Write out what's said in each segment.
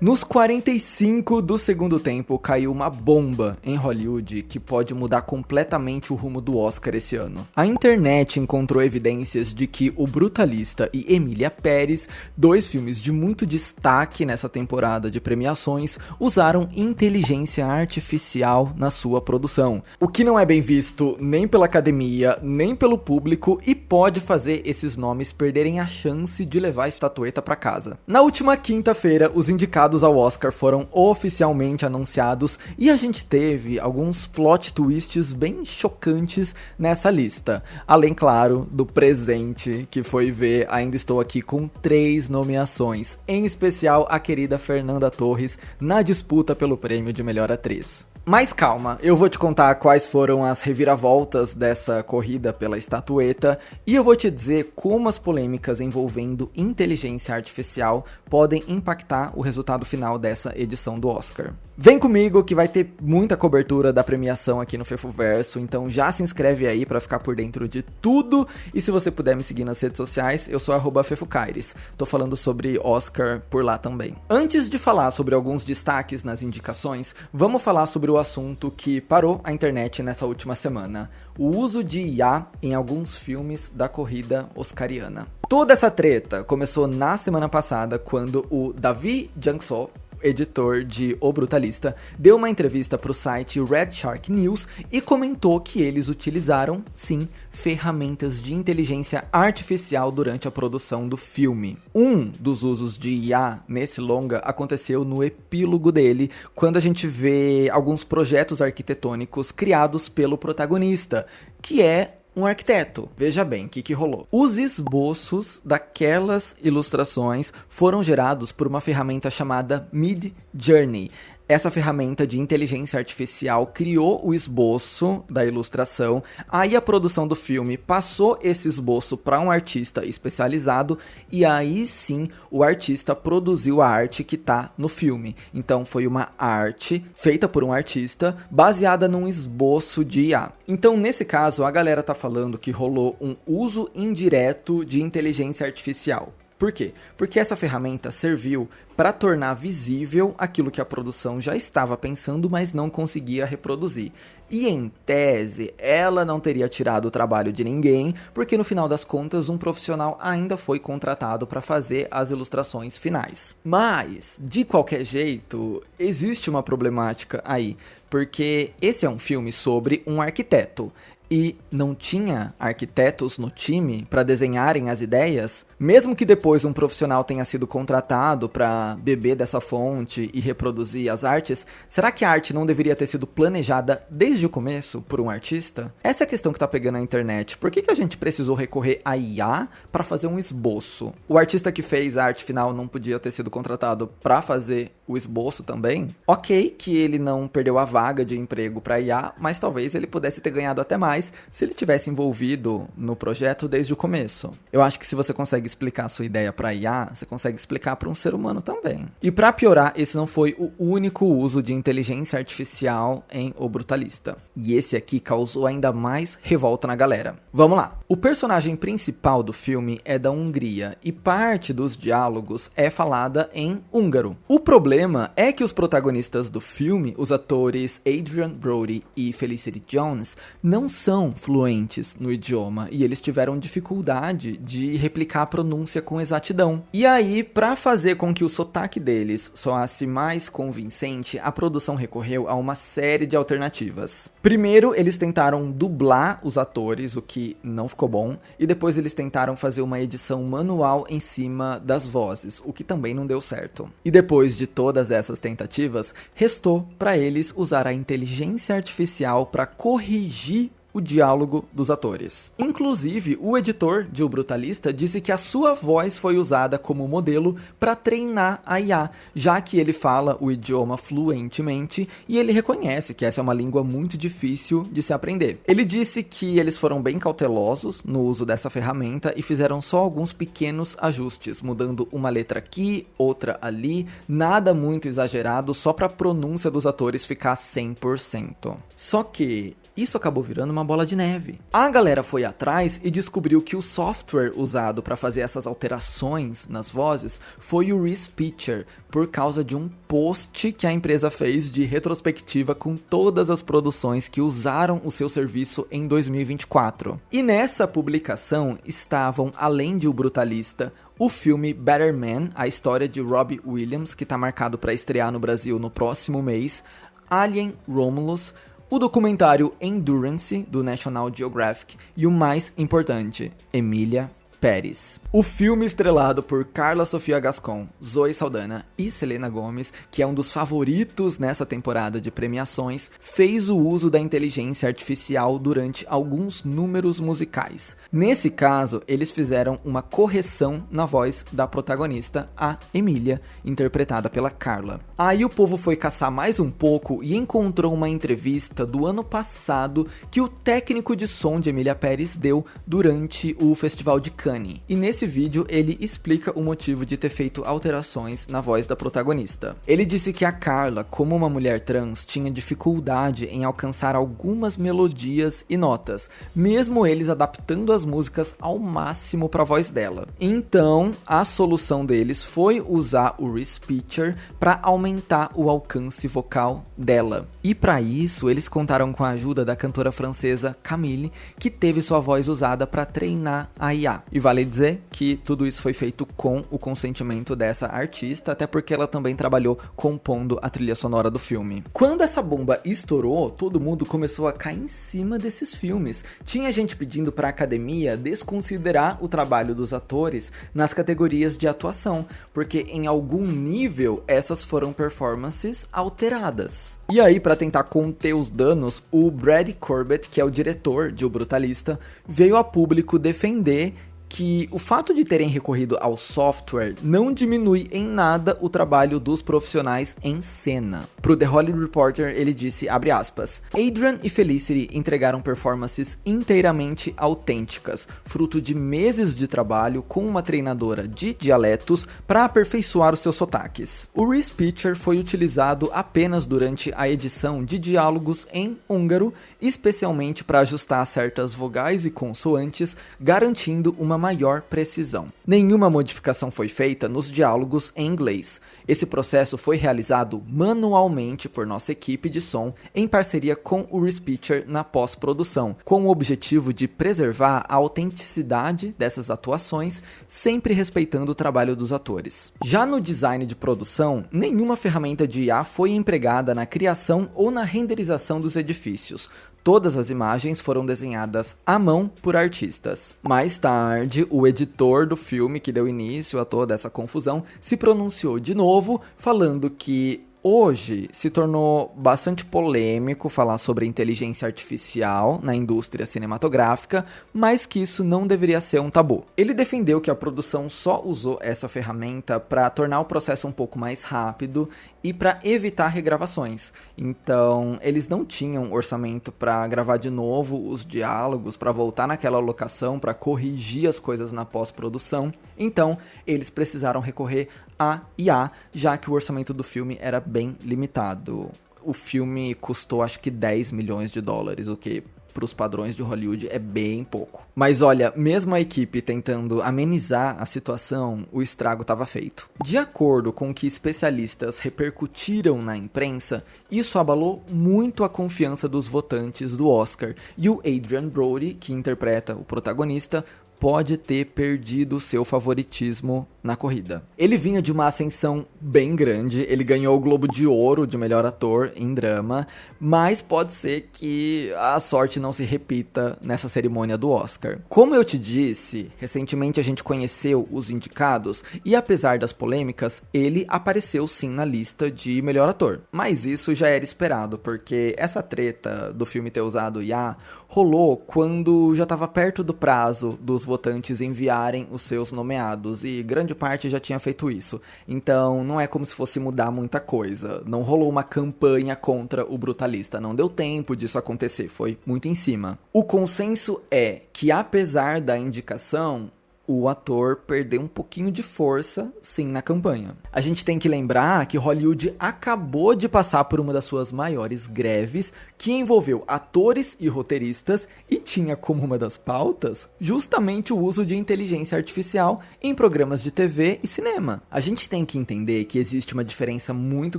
Nos 45 do segundo tempo, caiu uma bomba em Hollywood que pode mudar completamente o rumo do Oscar esse ano. A internet encontrou evidências de que O Brutalista e Emília Pérez, dois filmes de muito destaque nessa temporada de premiações, usaram inteligência artificial na sua produção, o que não é bem visto nem pela academia, nem pelo público e pode fazer esses nomes perderem a chance de levar a estatueta para casa. Na última quinta-feira, os indicados ao Oscar foram oficialmente anunciados e a gente teve alguns plot twists bem chocantes nessa lista. Além, claro, do presente, que foi ver Ainda Estou Aqui com 3 nomeações, em especial a querida Fernanda Torres na disputa pelo prêmio de melhor atriz. Mas calma, eu vou te contar quais foram as reviravoltas dessa corrida pela estatueta e eu vou te dizer como as polêmicas envolvendo inteligência artificial podem impactar o resultado final dessa edição do Oscar. Vem comigo que vai ter muita cobertura da premiação aqui no Fefoverso, então já se inscreve aí pra ficar por dentro de tudo e se você puder me seguir nas redes sociais, eu sou @fefocaires, tô falando sobre Oscar por lá também. Antes de falar sobre alguns destaques nas indicações, vamos falar sobre o assunto que parou a internet nessa última semana: o uso de IA em alguns filmes da corrida oscariana. Toda essa treta começou na semana passada, quando o Davi Jiangso, editor de O Brutalista, deu uma entrevista para o site Red Shark News e comentou que eles utilizaram, sim, ferramentas de inteligência artificial durante a produção do filme. Um dos usos de IA nesse longa aconteceu no epílogo dele, quando a gente vê alguns projetos arquitetônicos criados pelo protagonista, que é um arquiteto. Veja bem o que rolou. Os esboços daquelas ilustrações foram gerados por uma ferramenta chamada Midjourney. Essa ferramenta de inteligência artificial criou o esboço da ilustração, aí a produção do filme passou esse esboço para um artista especializado e aí sim o artista produziu a arte que está no filme. Então foi uma arte feita por um artista baseada num esboço de IA. Então nesse caso a galera tá falando que rolou um uso indireto de inteligência artificial. Por quê? Porque essa ferramenta serviu para tornar visível aquilo que a produção já estava pensando, mas não conseguia reproduzir. E em tese, ela não teria tirado o trabalho de ninguém, porque no final das contas um profissional ainda foi contratado para fazer as ilustrações finais. Mas, de qualquer jeito, existe uma problemática aí, porque esse é um filme sobre um arquiteto. E não tinha arquitetos no time para desenharem as ideias, mesmo que depois um profissional tenha sido contratado para beber dessa fonte e reproduzir as artes, será que a arte não deveria ter sido planejada desde o começo por um artista? Essa é a questão que tá pegando na internet. Por que a gente precisou recorrer a IA para fazer um esboço? O artista que fez a arte final não podia ter sido contratado para fazer o esboço também? Ok que ele não perdeu a vaga de emprego para IA, mas talvez ele pudesse ter ganhado até mais se ele tivesse envolvido no projeto desde o começo. Eu acho que se você consegue explicar a sua ideia para IA, você consegue explicar para um ser humano também. E para piorar, esse não foi o único uso de inteligência artificial em O Brutalista. E esse aqui causou ainda mais revolta na galera. Vamos lá. O personagem principal do filme é da Hungria e parte dos diálogos é falada em húngaro. O problema é que os protagonistas do filme, os atores Adrian Brody e Felicity Jones, não são fluentes no idioma e eles tiveram dificuldade de replicar a pronúncia com exatidão. E aí, para fazer com que o sotaque deles soasse mais convincente, a produção recorreu a uma série de alternativas. Primeiro, eles tentaram dublar os atores, o que não ficou bom, e depois eles tentaram fazer uma edição manual em cima das vozes, o que também não deu certo. E depois de todas essas tentativas, restou para eles usar a inteligência artificial para corrigir o diálogo dos atores. Inclusive, o editor de O Brutalista disse que a sua voz foi usada como modelo para treinar a IA, já que ele fala o idioma fluentemente e ele reconhece que essa é uma língua muito difícil de se aprender. Ele disse que eles foram bem cautelosos no uso dessa ferramenta e fizeram só alguns pequenos ajustes, mudando uma letra aqui, outra ali, nada muito exagerado, só para a pronúncia dos atores ficar 100%. Só que isso acabou virando uma uma bola de neve. A galera foi atrás e descobriu que o software usado para fazer essas alterações nas vozes foi o Reese Pitcher, por causa de um post que a empresa fez de retrospectiva com todas as produções que usaram o seu serviço em 2024. E nessa publicação estavam, além de O Brutalista, o filme Better Man, a história de Robbie Williams, que está marcado para estrear no Brasil no próximo mês, Alien Romulus, o documentário Endurance, do National Geographic, e o mais importante, Emília Pérez. O filme estrelado por Carla Sofia Gascon, Zoe Saldana e Selena Gomez, que é um dos favoritos nessa temporada de premiações, fez o uso da inteligência artificial durante alguns números musicais. Nesse caso, eles fizeram uma correção na voz da protagonista, a Emília, interpretada pela Carla. Aí o povo foi caçar mais um pouco e encontrou uma entrevista do ano passado que o técnico de som de Emília Pérez deu durante o Festival de Cannes. E nesse vídeo ele explica o motivo de ter feito alterações na voz da protagonista. Ele disse que a Carla, como uma mulher trans, tinha dificuldade em alcançar algumas melodias e notas, mesmo eles adaptando as músicas ao máximo para a voz dela. Então, a solução deles foi usar o Reese Pitcher para aumentar o alcance vocal dela. E para isso, eles contaram com a ajuda da cantora francesa Camille, que teve sua voz usada para treinar a IA. E vale dizer que tudo isso foi feito com o consentimento dessa artista, até porque ela também trabalhou compondo a trilha sonora do filme. Quando essa bomba estourou, todo mundo começou a cair em cima desses filmes. Tinha gente pedindo para a academia desconsiderar o trabalho dos atores nas categorias de atuação, porque em algum nível essas foram performances alteradas. E aí, para tentar conter os danos, o Brad Corbett, que é o diretor de O Brutalista, veio a público defender que o fato de terem recorrido ao software não diminui em nada o trabalho dos profissionais em cena. Pro The Hollywood Reporter, ele disse, abre aspas, Adrian e Felicity entregaram performances inteiramente autênticas, fruto de meses de trabalho com uma treinadora de dialetos para aperfeiçoar os seus sotaques. O Reese Pitcher foi utilizado apenas durante a edição de diálogos em húngaro, especialmente para ajustar certas vogais e consoantes, garantindo uma maior precisão. Nenhuma modificação foi feita nos diálogos em inglês. Esse processo foi realizado manualmente por nossa equipe de som em parceria com o Reese Pitcher na pós-produção, com o objetivo de preservar a autenticidade dessas atuações, sempre respeitando o trabalho dos atores. Já no design de produção, nenhuma ferramenta de IA foi empregada na criação ou na renderização dos edifícios. Todas as imagens foram desenhadas à mão por artistas. Mais tarde, o editor do filme que deu início a toda essa confusão se pronunciou de novo, falando que hoje se tornou bastante polêmico falar sobre inteligência artificial na indústria cinematográfica, mas que isso não deveria ser um tabu. Ele defendeu que a produção só usou essa ferramenta para tornar o processo um pouco mais rápido e para evitar regravações. Então, eles não tinham orçamento para gravar de novo os diálogos, para voltar naquela locação, para corrigir as coisas na pós-produção. Então, eles precisaram recorrer a IA, já que o orçamento do filme era bem limitado. O filme custou acho que 10 milhões de dólares, o que para os padrões de Hollywood é bem pouco. Mas olha, mesmo a equipe tentando amenizar a situação, o estrago estava feito. De acordo com o que especialistas repercutiram na imprensa, isso abalou muito a confiança dos votantes do Oscar, e o Adrien Brody, que interpreta o protagonista, pode ter perdido seu favoritismo na corrida. Ele vinha de uma ascensão bem grande, ele ganhou o Globo de Ouro de melhor ator em drama, mas pode ser que a sorte não se repita nessa cerimônia do Oscar. Como eu te disse, recentemente a gente conheceu os indicados e apesar das polêmicas, ele apareceu sim na lista de melhor ator. Mas isso já era esperado, porque essa treta do filme ter usado IA rolou quando já estava perto do prazo dos votantes enviarem os seus nomeados, e grande parte já tinha feito isso. Então não é como se fosse mudar muita coisa. Não rolou uma campanha contra o Brutalista, não deu tempo disso acontecer, foi muito em cima. O consenso é que apesar da indicação, o ator perder um pouquinho de força, sim, na campanha. A gente tem que lembrar que Hollywood acabou de passar por uma das suas maiores greves, que envolveu atores e roteiristas e tinha como uma das pautas justamente o uso de inteligência artificial em programas de TV e cinema. A gente tem que entender que existe uma diferença muito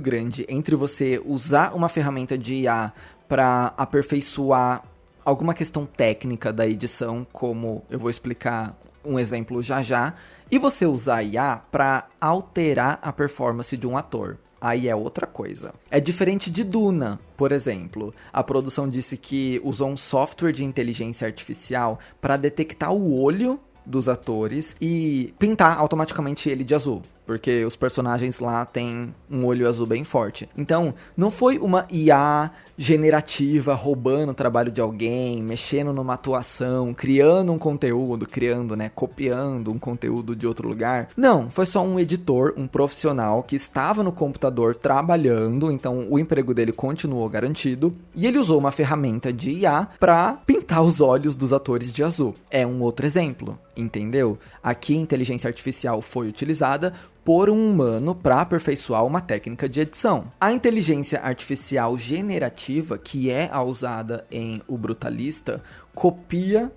grande entre você usar uma ferramenta de IA para aperfeiçoar alguma questão técnica da edição, como eu vou explicar um exemplo já, e você usar IA para alterar a performance de um ator. Aí é outra coisa. É diferente de Duna, por exemplo. A produção disse que usou um software de inteligência artificial para detectar o olho dos atores e pintar automaticamente ele de azul, porque os personagens lá têm um olho azul bem forte. Então, não foi uma IA generativa roubando o trabalho de alguém, mexendo numa atuação, criando um conteúdo, copiando um conteúdo de outro lugar. Não, foi só um editor, um profissional que estava no computador trabalhando, então o emprego dele continuou garantido, e ele usou uma ferramenta de IA para pintar os olhos dos atores de azul. É um outro exemplo, entendeu? Aqui a inteligência artificial foi utilizada por um humano para aperfeiçoar uma técnica de edição. A inteligência artificial generativa, que é a usada em O Brutalista, copia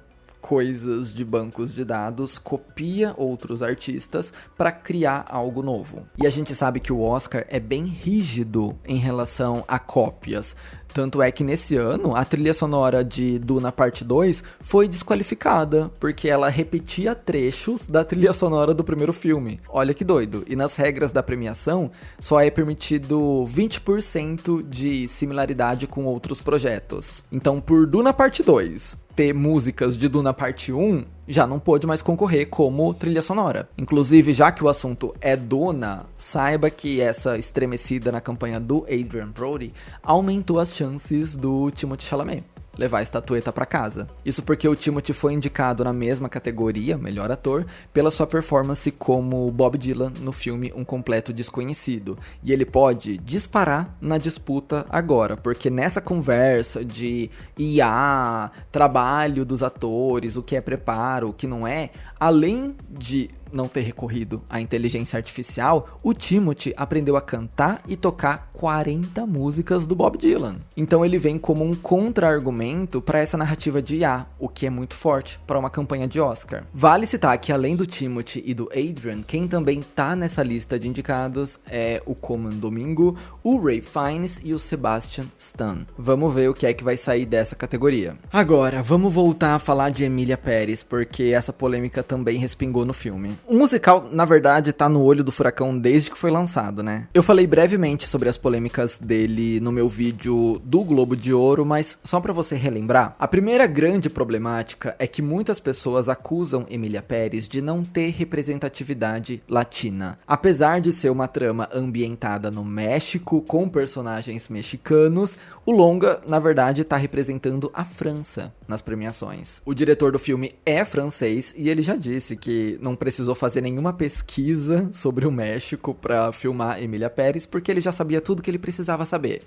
coisas de bancos de dados, copia outros artistas para criar algo novo. E a gente sabe que o Oscar é bem rígido em relação a cópias. Tanto é que nesse ano, a trilha sonora de Duna Parte 2 foi desqualificada, porque ela repetia trechos da trilha sonora do primeiro filme. Olha que doido. E nas regras da premiação, só é permitido 20% de similaridade com outros projetos. Então, por Duna Parte 2 ter músicas de Duna Parte 1, já não pôde mais concorrer como trilha sonora. Inclusive, já que o assunto é Duna, saiba que essa estremecida na campanha do Adrien Brody aumentou as chances do Timothée Chalamet levar a estatueta para casa. Isso porque o Timothée foi indicado na mesma categoria, melhor ator, pela sua performance como Bob Dylan no filme Um Completo Desconhecido. E ele pode disparar na disputa agora, porque nessa conversa de IA, trabalho dos atores, o que é preparo, o que não é, além de não ter recorrido à inteligência artificial, o Timothée aprendeu a cantar e tocar 40 músicas do Bob Dylan. Então ele vem como um contra-argumento para essa narrativa de IA, o que é muito forte para uma campanha de Oscar. Vale citar que além do Timothée e do Adrien, quem também tá nessa lista de indicados é o Colman Domingo, o Ray Fiennes e o Sebastian Stan. Vamos ver o que é que vai sair dessa categoria. Agora, vamos voltar a falar de Emília Pérez, porque essa polêmica também respingou no filme. O musical, na verdade, tá no olho do furacão desde que foi lançado, né? Eu falei brevemente sobre as polêmicas dele no meu vídeo do Globo de Ouro, mas só pra você relembrar, a primeira grande problemática é que muitas pessoas acusam Emília Pérez de não ter representatividade latina. Apesar de ser uma trama ambientada no México, com personagens mexicanos, o longa, na verdade, tá representando a França nas premiações. O diretor do filme é francês e ele já disse que não precisou fazer nenhuma pesquisa sobre o México para filmar Emília Pérez, porque ele já sabia tudo que ele precisava saber.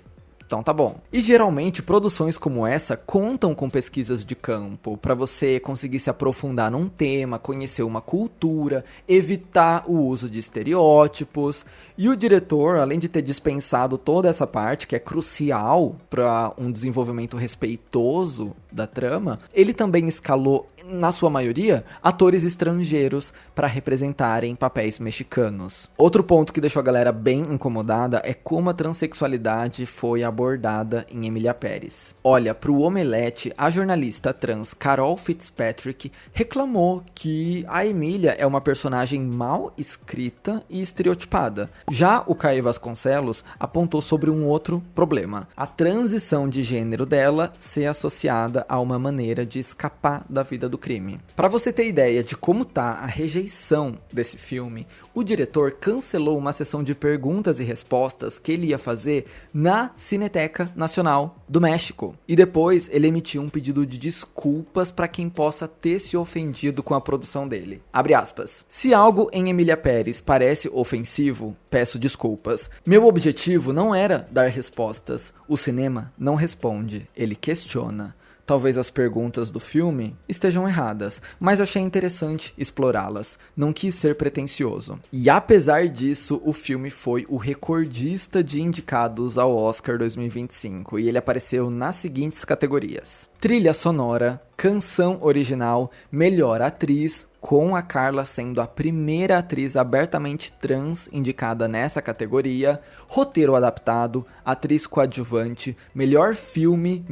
Então tá bom. E geralmente produções como essa contam com pesquisas de campo para você conseguir se aprofundar num tema, conhecer uma cultura, evitar o uso de estereótipos. E o diretor, além de ter dispensado toda essa parte que é crucial para um desenvolvimento respeitoso da trama, ele também escalou, na sua maioria, atores estrangeiros para representarem papéis mexicanos. Outro ponto que deixou a galera bem incomodada é como a transexualidade foi abordada em Emília Pérez. Olha, pro Omelete, a jornalista trans Carol Fitzpatrick reclamou que a Emília é uma personagem mal escrita e estereotipada. Já o Caio Vasconcelos apontou sobre um outro problema: a transição de gênero dela ser associada a uma maneira de escapar da vida do crime. Para você ter ideia de como tá a rejeição desse filme, o diretor cancelou uma sessão de perguntas e respostas que ele ia fazer na Cineteca Nacional do México. E depois ele emitiu um pedido de desculpas para quem possa ter se ofendido com a produção dele. Abre aspas. Se algo em Emília Pérez parece ofensivo, peço desculpas. Meu objetivo não era dar respostas. O cinema não responde, ele questiona. Talvez as perguntas do filme estejam erradas, mas eu achei interessante explorá-las. Não quis ser pretensioso. E apesar disso, o filme foi o recordista de indicados ao Oscar 2025 e ele apareceu nas seguintes categorias: trilha sonora, canção original, melhor atriz, com a Carla sendo a primeira atriz abertamente trans indicada nessa categoria, roteiro adaptado, atriz coadjuvante, melhor filme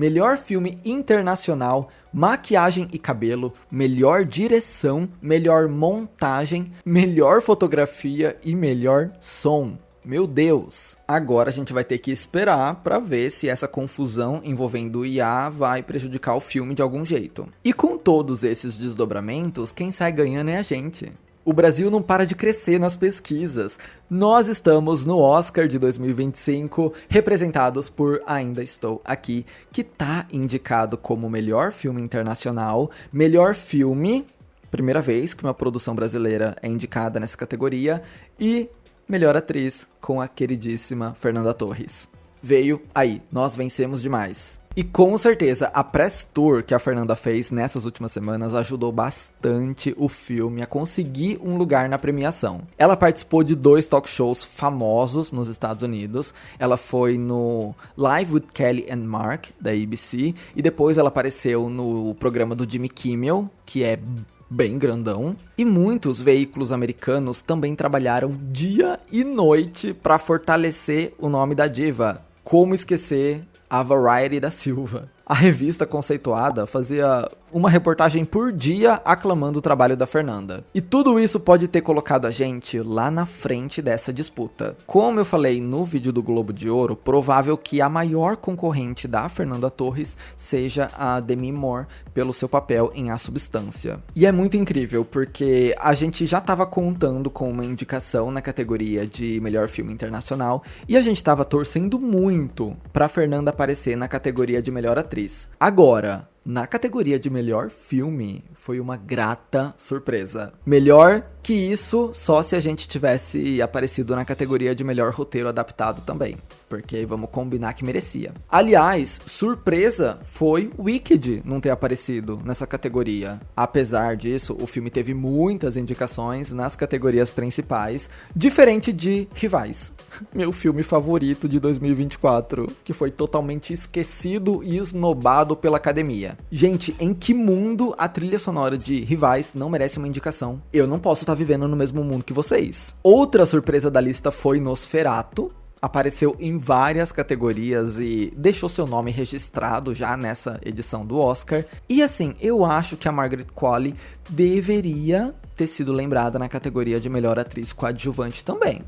internacional, maquiagem e cabelo, melhor direção, melhor montagem, melhor fotografia e melhor som. Meu Deus! Agora a gente vai ter que esperar pra ver se essa confusão envolvendo o IA vai prejudicar o filme de algum jeito. E com todos esses desdobramentos, quem sai ganhando é a gente. O Brasil não para de crescer nas pesquisas. Nós estamos no Oscar de 2025, representados por Ainda Estou Aqui, que tá indicado como melhor filme internacional, melhor filme, primeira vez que uma produção brasileira é indicada nessa categoria, e melhor atriz com a queridíssima Fernanda Torres. Veio aí, nós vencemos demais. E com certeza a press tour que a Fernanda fez nessas últimas semanas ajudou bastante o filme a conseguir um lugar na premiação. Ela participou de 2 talk shows famosos nos Estados Unidos. Ela foi no Live with Kelly and Mark, da ABC, e depois ela apareceu no programa do Jimmy Kimmel, que é bem grandão, e muitos veículos americanos também trabalharam dia e noite para fortalecer o nome da diva. Como esquecer a Variety da Silva? A revista conceituada fazia uma reportagem por dia aclamando o trabalho da Fernanda. E tudo isso pode ter colocado a gente lá na frente dessa disputa. Como eu falei no vídeo do Globo de Ouro, provável que a maior concorrente da Fernanda Torres seja a Demi Moore pelo seu papel em A Substância. E é muito incrível, porque a gente já estava contando com uma indicação na categoria de melhor filme internacional e a gente estava torcendo muito para Fernanda aparecer na categoria de melhor atriz. Agora, na categoria de melhor filme, foi uma grata surpresa. Melhor que isso, só se a gente tivesse aparecido na categoria de melhor roteiro adaptado também, porque vamos combinar que merecia. Aliás, surpresa foi Wicked não ter aparecido nessa categoria. Apesar disso, o filme teve muitas indicações nas categorias principais, diferente de Rivais, meu filme favorito de 2024, que foi totalmente esquecido e esnobado pela academia. Gente, em que mundo a trilha sonora de Rivais não merece uma indicação? Eu não posso estar vivendo no mesmo mundo que vocês. Outra surpresa da lista foi Nosferatu. Apareceu em várias categorias e deixou seu nome registrado já nessa edição do Oscar. E assim, eu acho que a Margaret Qualley deveria ter sido lembrada na categoria de melhor atriz coadjuvante também.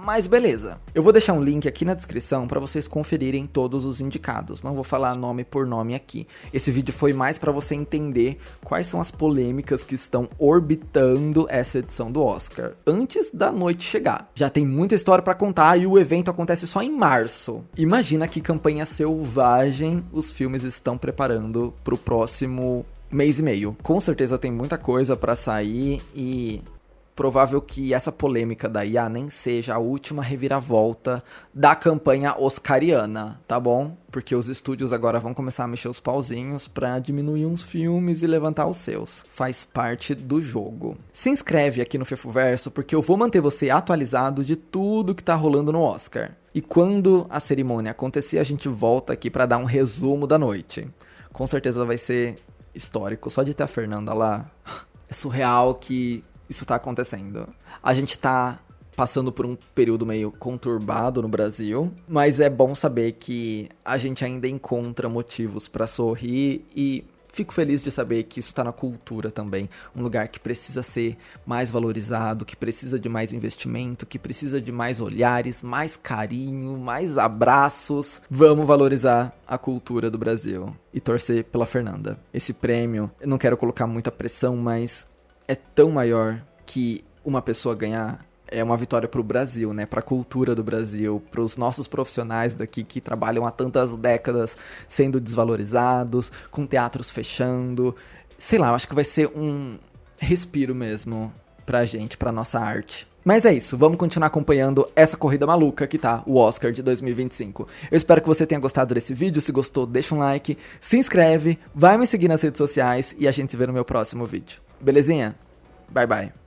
Mas beleza. Eu vou deixar um link aqui na descrição para vocês conferirem todos os indicados. Não vou falar nome por nome aqui. Esse vídeo foi mais para você entender quais são as polêmicas que estão orbitando essa edição do Oscar antes da noite chegar. Já tem muita história para contar e o evento acontece só em março. Imagina que campanha selvagem os filmes estão preparando pro próximo mês e meio. Com certeza tem muita coisa para sair e provável que essa polêmica da IA nem seja a última reviravolta da campanha oscariana, tá bom? Porque os estúdios agora vão começar a mexer os pauzinhos pra diminuir uns filmes e levantar os seus. Faz parte do jogo. Se inscreve aqui no Fefuverso, porque eu vou manter você atualizado de tudo que tá rolando no Oscar. E quando a cerimônia acontecer, a gente volta aqui pra dar um resumo da noite. Com certeza vai ser histórico. Só de ter a Fernanda lá, é surreal que isso tá acontecendo. A gente tá passando por um período meio conturbado no Brasil, mas é bom saber que a gente ainda encontra motivos pra sorrir e fico feliz de saber que isso tá na cultura também. Um lugar que precisa ser mais valorizado, que precisa de mais investimento, que precisa de mais olhares, mais carinho, mais abraços. Vamos valorizar a cultura do Brasil e torcer pela Fernanda. Esse prêmio, eu não quero colocar muita pressão, mas é tão maior que uma pessoa ganhar. É uma vitória pro Brasil, né? Pra cultura do Brasil, pros nossos profissionais daqui que trabalham há tantas décadas sendo desvalorizados, com teatros fechando. Sei lá, eu acho que vai ser um respiro mesmo pra gente, pra nossa arte. Mas é isso, vamos continuar acompanhando essa corrida maluca que tá o Oscar de 2025. Eu espero que você tenha gostado desse vídeo, se gostou deixa um like, se inscreve, vai me seguir nas redes sociais e a gente se vê no meu próximo vídeo. Belezinha? Bye bye.